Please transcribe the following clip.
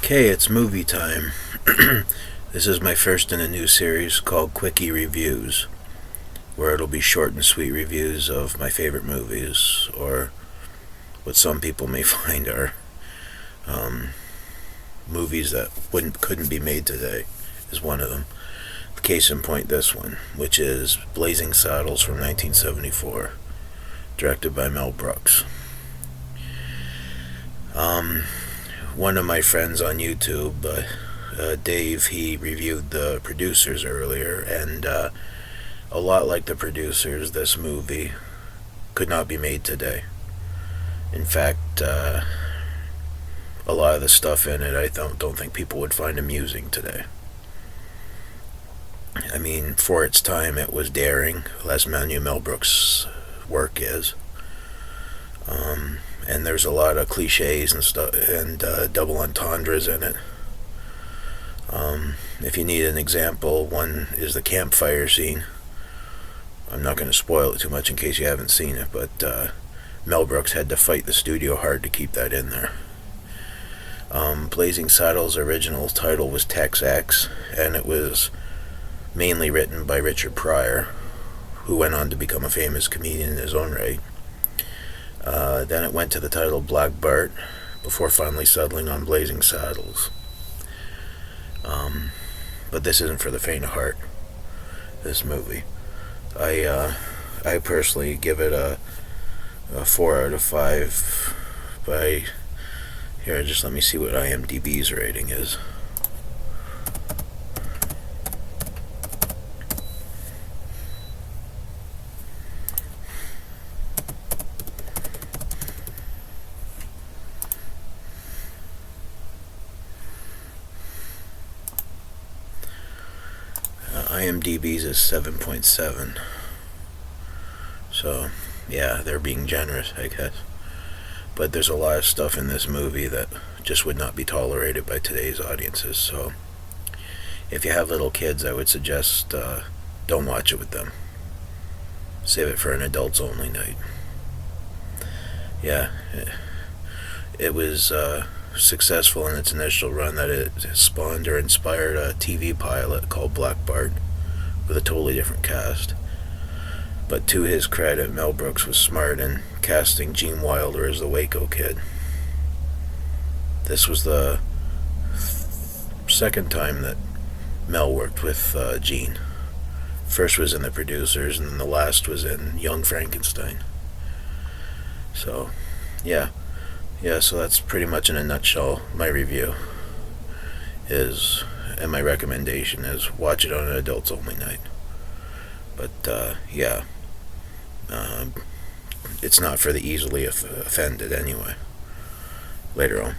Okay, it's movie time. This is my first in a new series called Quickie Reviews, where it'll be short and sweet reviews of my favorite movies, or what some people may find are movies that couldn't be made today, is one of them. Case in point, this one, which is Blazing Saddles from 1974, directed by Mel Brooks. One of my friends on YouTube, Dave, he reviewed the producers earlier, and a lot like the producers, this movie could not be made today. In fact, a lot of the stuff in it I don't think people would find amusing today. I mean, for its time, it was daring, as many Mel Brooks' work is. And there's a lot of cliches and stuff, and double entendres in it. If you need an example, one is the campfire scene. I'm not going to spoil it too much in case you haven't seen it, but Mel Brooks had to fight the studio hard to keep that in there. Blazing Saddles' original title was Tex-Ex, and it was mainly written by Richard Pryor, who went on to become a famous comedian in his own right. Then it went to the title Black Bart, before finally settling on Blazing Saddles. But this isn't for the faint of heart, this movie. I personally give it a 4 out of 5 by... Here, just let me see what IMDB's rating is. IMDB's is 7.7. So, yeah, they're being generous, I guess. But there's a lot of stuff in this movie that just would not be tolerated by today's audiences. So, if you have little kids, I would suggest don't watch it with them. Save it for an adults-only night. Yeah, it was successful in its initial run that it spawned or inspired a TV pilot called Black Bart with a totally different cast. But to his credit, Mel Brooks was smart in casting Gene Wilder as the Waco Kid. This was the second time that Mel worked with Gene. First was in The Producers, and then the last was in Young Frankenstein. So, yeah, so that's pretty much in a nutshell my review is, and my recommendation is watch it on an adults only night. But it's not for the easily offended anyway. Later on.